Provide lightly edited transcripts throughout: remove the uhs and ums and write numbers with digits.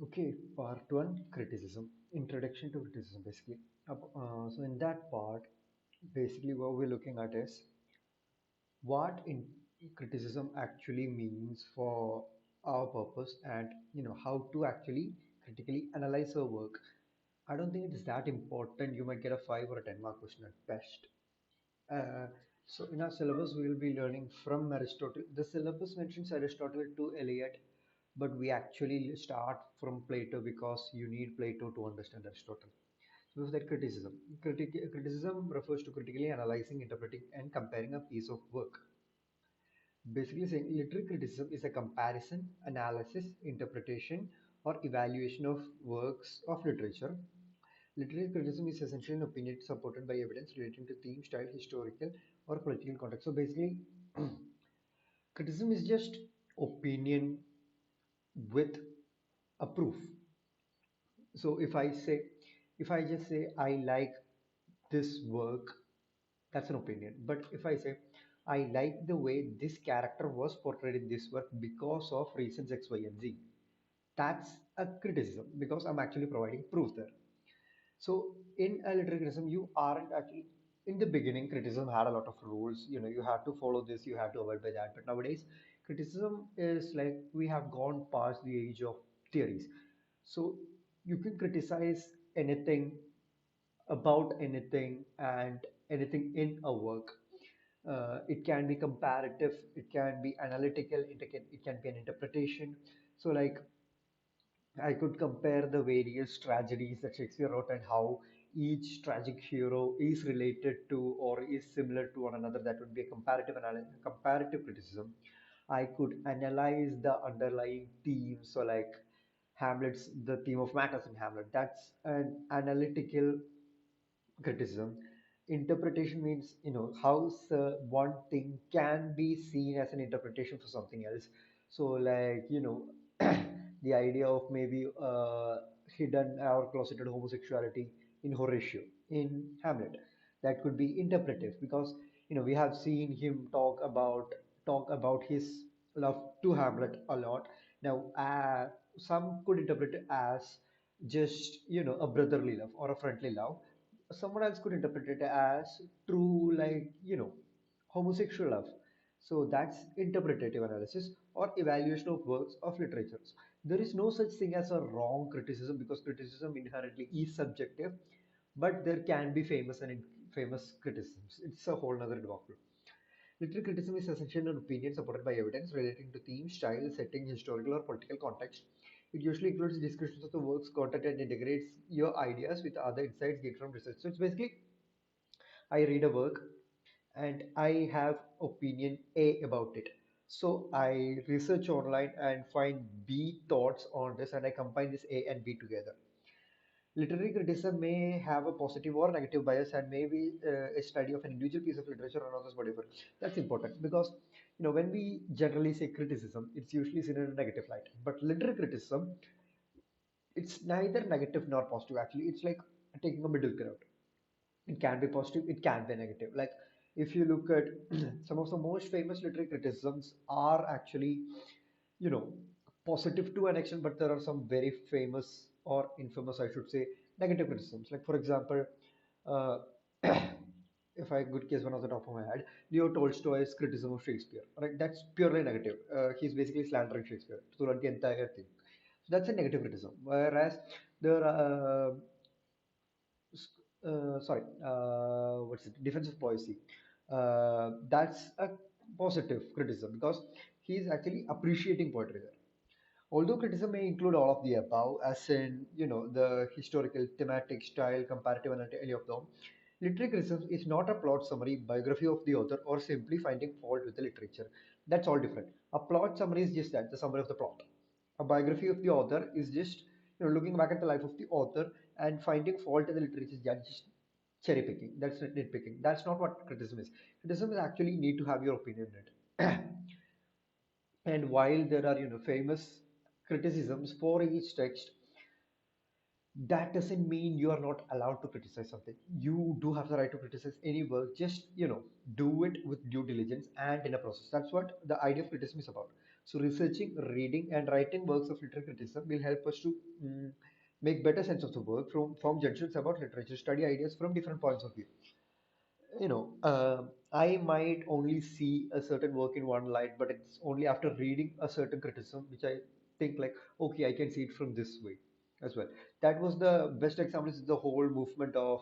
Okay, part one criticism, introduction to criticism basically. So, in that part, basically, what we're looking at is what criticism actually means for our purpose and how to actually critically analyze our work. I don't think it is that important. You might get a 5 or a 10 mark question at best. Uh, so in our syllabus, we will be learning from Aristotle. The syllabus mentions Aristotle to Eliot, but we actually start from Plato because you need Plato to understand Aristotle. So that criticism. Criticism refers to critically analyzing, interpreting, and comparing a piece of work. Basically saying literary criticism is a comparison, analysis, interpretation, or evaluation of works of literature. Literary criticism is essentially an opinion supported by evidence relating to theme, style, historical, or political context. So basically, criticism is just opinion with a proof. So if I just say I like this work, that's an opinion. But if I say I like the way this character was portrayed in this work because of reasons X, Y, and Z, that's a criticism because I'm actually providing proof there. So in a literary criticism, you aren't actually in the beginning. Criticism had a lot of rules. You have to follow this, you have to avoid by that. But nowadays, criticism is like we have gone past the age of theories. So you can criticize anything about anything and anything in a work. It can be comparative, it can be analytical, it can be an interpretation. So like I could compare the various tragedies that Shakespeare wrote and how each tragic hero is related to or is similar to one another. That would be a comparative criticism. I could analyze the underlying themes. So, like Hamlet's the theme of matters in Hamlet. That's an analytical criticism. Interpretation means how one thing can be seen as an interpretation for something else. So like the idea of maybe hidden or closeted homosexuality in Horatio in Hamlet, that could be interpretive because we have seen him talk about his love to Hamlet a lot. Now some could interpret it as just a brotherly love or a friendly love. Someone else could interpret it as true, like homosexual love. So that's interpretative analysis or evaluation of works of literature. There is no such thing as a wrong criticism because criticism inherently is subjective, but there can be famous and infamous criticisms. It's a whole other topic. Literary criticism is essential an opinion supported by evidence relating to theme, style, setting, historical or political context. It usually includes discussions of the work's content and integrates your ideas with other insights gained from research. So it's basically I read a work and I have opinion A about it. So I research online and find B thoughts on this and I combine this A and B together. Literary criticism may have a positive or negative bias and may be a study of an individual piece of literature or others, whatever. That's important because when we generally say criticism, it's usually seen in a negative light. But literary criticism, it's neither negative nor positive. Actually, it's like taking a middle ground. It can be positive, it can be negative. Like if you look at some of the most famous literary criticisms are actually, you know, positive to an extent, but there are some very famous or infamous, I should say, negative criticisms. Like for example, uh, if I could guess one off the top of my head, Leo Tolstoy's criticism of Shakespeare. Right, that's purely negative. He's basically slandering Shakespeare throughout the entire thing. So that's a negative criticism. Whereas there are what's it? Defensive poesy. That's a positive criticism because he's actually appreciating poetry there. Although criticism may include all of the above, as in the historical, thematic, style, comparative, and any of them, literary criticism is not a plot summary, biography of the author, or simply finding fault with the literature. That's all different. A plot summary is just that, the summary of the plot. A biography of the author is just looking back at the life of the author and finding fault in the literature is just cherry picking. That's nitpicking. That's not what criticism is. Criticism is actually need to have your opinion in it. And while there are famous criticisms for each text, that doesn't mean you are not allowed to criticize something. You do have the right to criticize any work. Just do it with due diligence and in a process. That's what the idea of criticism is about. So researching, reading, and writing works of literary criticism will help us to mm, make better sense of the work, from form judgments about literature, study ideas from different points of view. I might only see a certain work in one light, but it's only after reading a certain criticism which I think like, okay, I can see it from this way as well. That was the best example is the whole movement of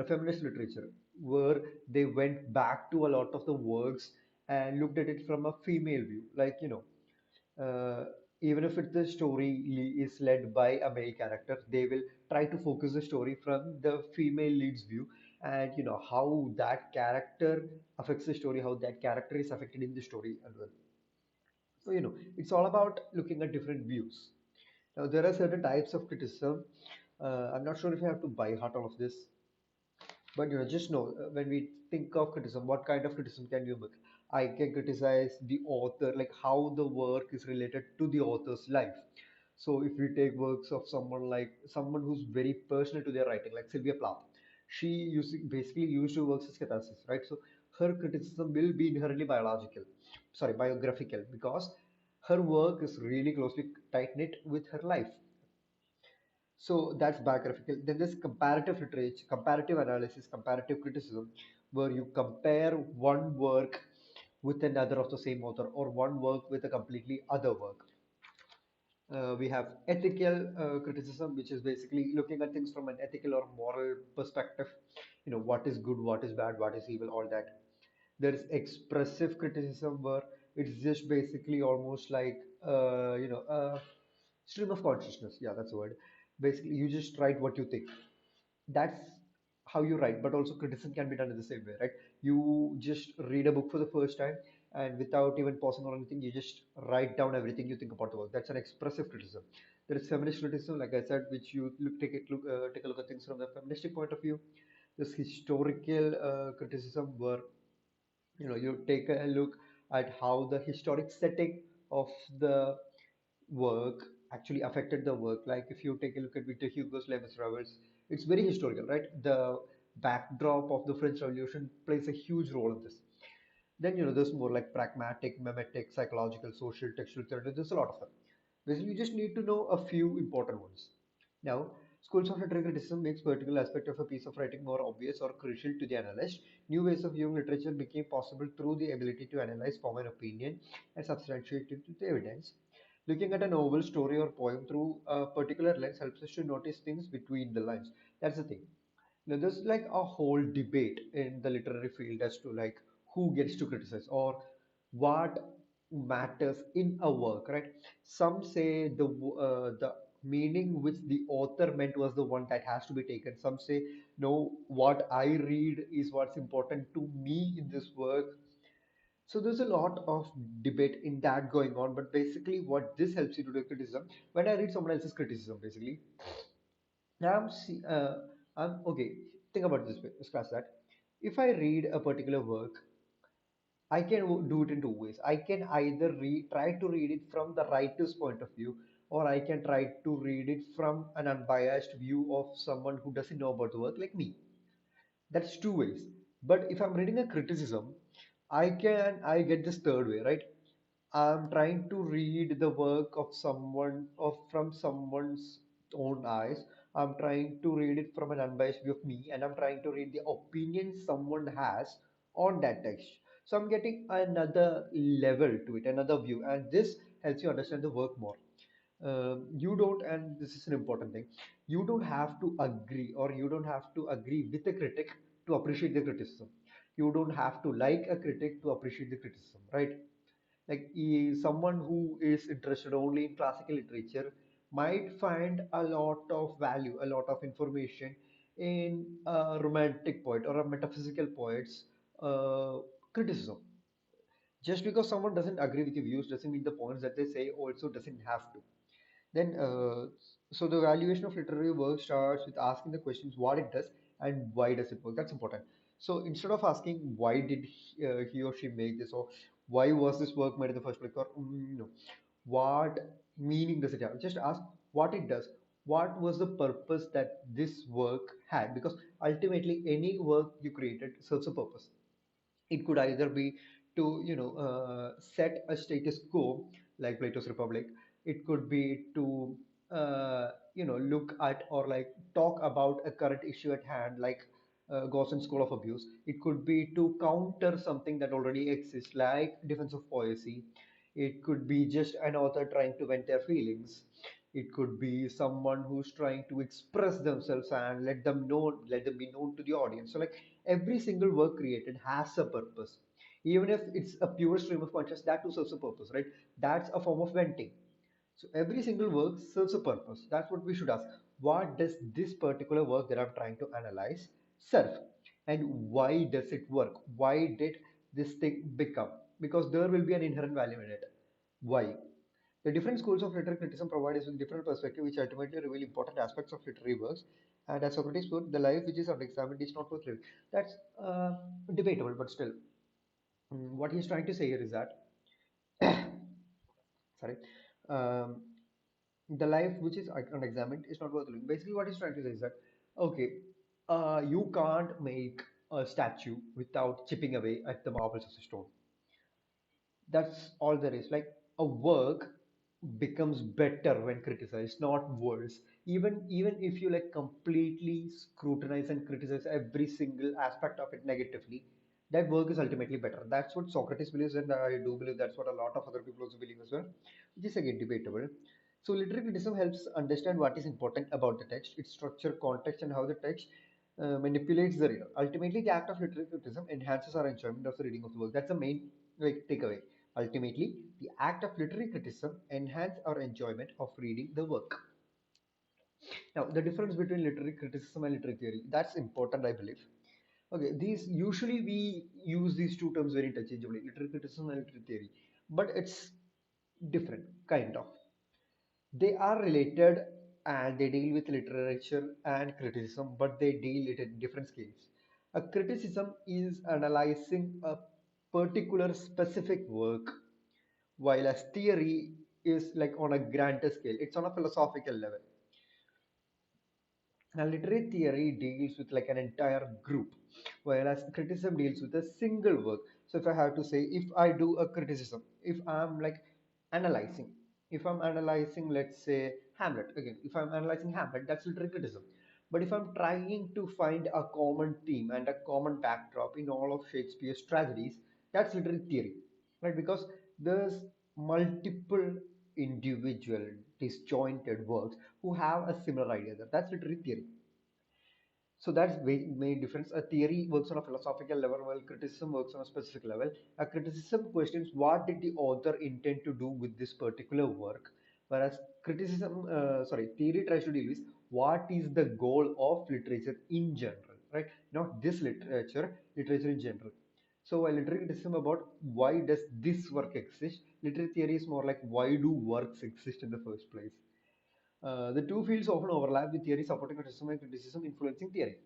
feminist literature, where they went back to a lot of the works and looked at it from a female view, like uh, even if the story is led by a male character, they will try to focus the story from the female lead's view, and how that character affects the story, how that character is affected in the story as well. So it's all about looking at different views. Now there are certain types of criticism. I'm not sure if I have to buy heart all of this, but just know, when we think of criticism, what kind of criticism can you make? I can criticize the author, like how the work is related to the author's life. So if we take works of someone who's very personal to their writing, like Sylvia Plath, she basically used her works as catharsis, right? So her criticism will be inherently biographical, because her work is really closely tight knit with her life. So that's biographical. Then there's comparative literature, comparative analysis, comparative criticism, where you compare one work with another of the same author, or one work with a completely other work. We have ethical criticism, which is basically looking at things from an ethical or moral perspective. What is good, what is bad, what is evil, all that. There is expressive criticism, where it's just basically almost like a stream of consciousness. Yeah, that's the word. Basically, you just write what you think. That's how you write, but also criticism can be done in the same way, right? You just read a book for the first time, and without even pausing or anything, you just write down everything you think about the work. That's an expressive criticism. There is feminist criticism, like I said, which you take a look at things from the feministic point of view. There's historical criticism, where you take a look at how the historic setting of the work actually affected the work. Like if you take a look at Victor Hugo's Les Miserables, it's very historical, right? The backdrop of the French Revolution plays a huge role in this. Then there's more like pragmatic, mimetic, psychological, social, textual theory. There's a lot of them. Basically, you just need to know a few important ones. Now, schools of literary criticism makes particular aspect of a piece of writing more obvious or crucial to the analyst. New ways of viewing literature became possible through the ability to analyze, form an opinion, and substantiate it with evidence. Looking at a novel, story, or poem through a particular lens helps us to notice things between the lines. That's the thing. Now, there's like a whole debate in the literary field as to like who gets to criticize, or what matters in a work, right? Some say the meaning which the author meant was the one that has to be taken. Some say no, what I read is what's important to me in this work. So there's a lot of debate in that going on. But basically, what this helps you to do criticism, when I read someone else's criticism, basically I'm okay. Think about it this way. Scratch that. If I read a particular work, I can do it in two ways. I can either try to read it from the writer's point of view, or I can try to read it from an unbiased view of someone who doesn't know about the work, like me. That's two ways. But if I'm reading a criticism, I get this third way, right? I'm trying to read the work of someone of from someone's own eyes. I'm trying to read it from an unbiased view of me, and I'm trying to read the opinion someone has on that text. So I'm getting another level to it, another view, and this helps you understand the work more. You don't, and this is an important thing, you don't have to agree, or you don't have to agree with a critic to appreciate the criticism. You don't have to like a critic to appreciate the criticism, right? Like someone who is interested only in classical literature might find a lot of value, a lot of information in a romantic poet or a metaphysical poet's uh, criticism. Just because someone doesn't agree with your views doesn't mean the points that they say also doesn't have to. Then, so the evaluation of literary work starts with asking the questions what it does and why does it work. That's important. So instead of asking why did he or she make this, or why was this work made in the first place, or what meaning does it have, just ask what it does. What was the purpose that this work had? Because ultimately, any work you created serves a purpose. It could either be to set a status quo, like Plato's Republic. It could be to look at or like talk about a current issue at hand, like Gaussian School of Abuse. It could be to counter something that already exists, like defensive poesy. It could be just an author trying to vent their feelings. It could be someone who's trying to express themselves and let them be known to the audience. So like every single work created has a purpose. Even if it's a pure stream of consciousness, that too serves a purpose, right? That's a form of venting. So every single work serves a purpose. That's what we should ask. What does this particular work that I'm trying to analyze serve? And why does it work? Why did this thing become? Because there will be an inherent value in it. Why? The different schools of literary criticism provide us with different perspectives, which ultimately reveal important aspects of literary works. And as Socrates put, the life which is unexamined is not worth living. That's debatable, but still, what he's trying to say here is that, sorry, um, the life which is unexamined is not worth living. Basically, what he's trying to say is that, okay, you can't make a statue without chipping away at the marbles of the stone. That's all there is. Like a work becomes better when criticized, not worse. Even if you like completely scrutinize and criticize every single aspect of it negatively, that work is ultimately better. That's what Socrates believes, and I do believe that's what a lot of other people also believe as well, which is again debatable. So literary criticism helps understand what is important about the text, its structure, context, and how the text manipulates the reader. Ultimately, the act of literary criticism enhances our enjoyment of the reading of the work. That's the main like takeaway. Ultimately, the act of literary criticism enhance our enjoyment of reading the work. Now, the difference between literary criticism and literary theory, that's important, I believe. Okay, these usually we use these two terms very interchangeably, literary criticism and literary theory, but it's different, kind of. They are related and they deal with literature and criticism, but they deal it at different scales. A criticism is analyzing a particular specific work, while a theory is like on a grander scale, it's on a philosophical level. Now, literary theory deals with like an entire group, whereas criticism deals with a single work. So, if I have to say, if I do a criticism, if I'm like analyzing, if I'm analyzing, let's say, Hamlet, again, if I'm analyzing Hamlet, that's literary criticism. But if I'm trying to find a common theme and a common backdrop in all of Shakespeare's tragedies, that's literary theory, right? Because there's multiple individual disjointed works who have a similar idea. That's literary theory. So that's main difference. A theory works on a philosophical level, while criticism works on a specific level. A criticism questions what did the author intend to do with this particular work, whereas theory tries to deal with what is the goal of literature in general, right? Not this literature, literature in general. So while literary criticism about why does this work exist, literary theory is more like why do works exist in the first place. The two fields often overlap with theory supporting criticism and criticism influencing theory.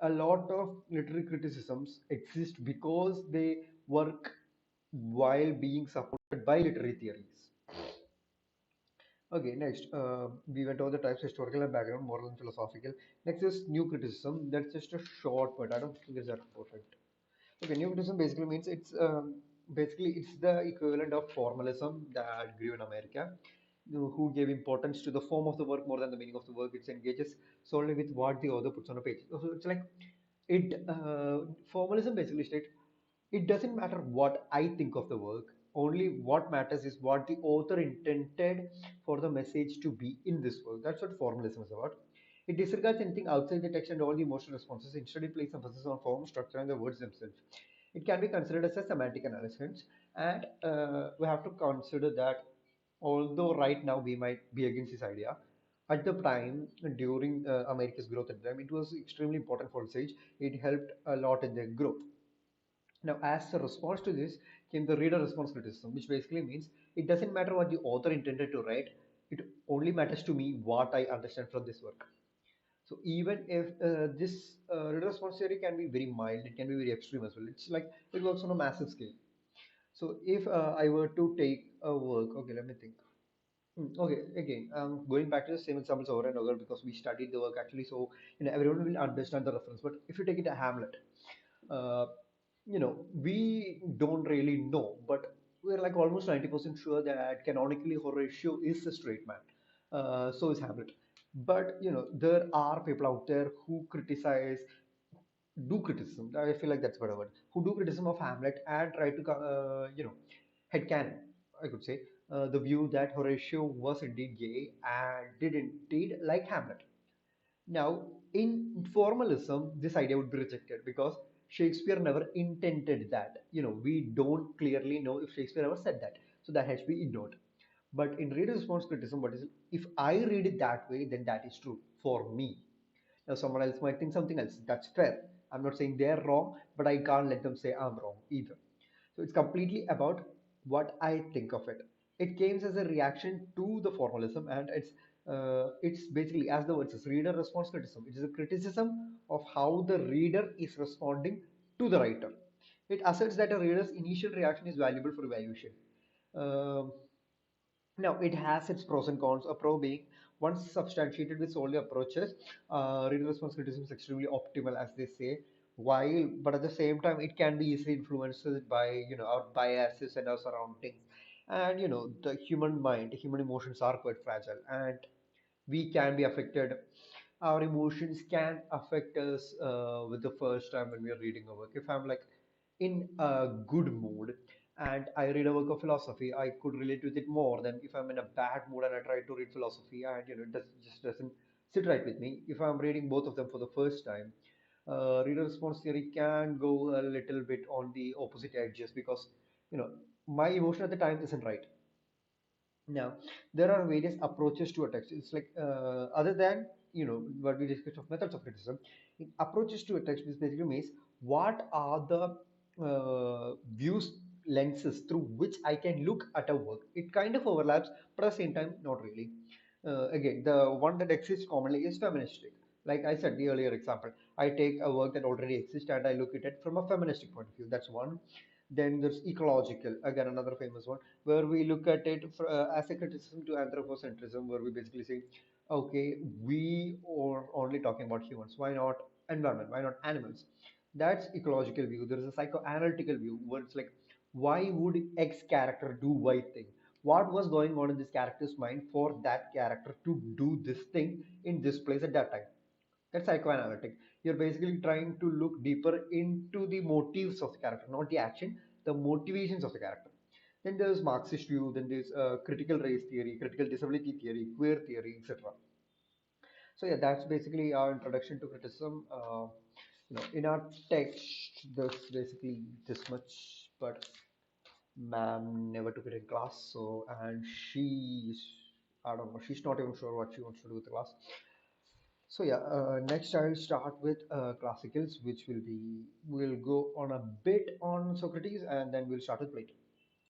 A lot of literary criticisms exist because they work while being supported by literary theories. Okay, next, we went over the types historical and background, moral and philosophical. Next is new criticism. That's just a short point. I don't think it's that important. Okay, new criticism basically means it's the equivalent of formalism that grew in America, who gave importance to the form of the work more than the meaning of the work. It engages solely with what the author puts on a page. So it's like formalism basically states it doesn't matter what I think of the work. Only what matters is what the author intended for the message to be in this work. That's what formalism is about. It disregards anything outside the text and all the emotional responses. Instead, it places emphasis on form, structure, and the words themselves. It can be considered as a semantic analysis, and we have to consider that although right now we might be against this idea, at the time during America's growth at the time, it was extremely important for its age. It helped a lot in their growth. Now, as a response to this came the reader response criticism, which basically means it doesn't matter what the author intended to write, it only matters to me what I understand from this work. So even if this reader response theory can be very mild, it can be very extreme as well. It's like it works on a massive scale. So if I were to take a work, okay, let me think. Okay, again, going back to the same examples over and over because we studied the work actually, so everyone will understand the reference. But if you take it a Hamlet, uh, we don't really know, but we're like almost 90% sure that canonically Horatio is a straight man. So is Hamlet. But there are people out there who criticize, do criticism. I feel like that's a better word. Who do criticism of Hamlet and try to, headcanon, I could say, the view that Horatio was indeed gay and did indeed like Hamlet. Now, in formalism, this idea would be rejected because Shakespeare never intended that. We don't clearly know if Shakespeare ever said that. So that has to be ignored. But in reader response criticism, what is it? If I read it that way, then that is true for me. Now, someone else might think something else. That's fair. I'm not saying they're wrong, but I can't let them say I'm wrong either. So it's completely about what I think of it. It came as a reaction to the formalism, and it's basically, as the word says, reader response criticism. It is a criticism of how the reader is responding to the writer. It asserts that a reader's initial reaction is valuable for evaluation. Um Now, it has its pros and cons. A pro being, once substantiated with solely approaches, reader response criticism is extremely optimal, as they say. While, but at the same time, it can be easily influenced by our biases and our surroundings, and the human mind, human emotions are quite fragile, and we can be affected. Our emotions can affect us with the first time when we are reading a work. If I'm like in a good mood and I read a work of philosophy, I could relate with it more than if I'm in a bad mood and I try to read philosophy and just doesn't sit right with me. If I'm reading both of them for the first time, reader response theory can go a little bit on the opposite edges because you know my emotion at the time isn't right. Now, there are various approaches to a text. It's like other than what we discussed of methods of criticism, in approaches to a text, this basically means what are the views lenses through which I can look at a work. It kind of overlaps, but at the same time, not really. Again, the one that exists commonly is feministic. Like I said, the earlier example, I take a work that already exists and I look at it from a feministic point of view. That's one. Then there's ecological, again another famous one, where we look at it as a criticism to anthropocentrism, where we basically say, okay, we are only talking about humans. Why not environment? Why not animals? That's ecological view. There is a psychoanalytical view where it's like, why would X character do Y thing? What was going on in this character's mind for that character to do this thing in this place at that time? That's psychoanalytic. You're basically trying to look deeper into the motives of the character, not the action, the motivations of the character. Then there's Marxist view, then there's critical race theory, critical disability theory, queer theory, etc. So yeah, that's basically our introduction to criticism. In our text, there's basically this much, but ma'am never took it in class. So and she's, I don't know, she's not even sure what she wants to do with the class. So yeah, next I'll start with classicals, which will be, we'll go on a bit on Socrates and then we'll start with Plato.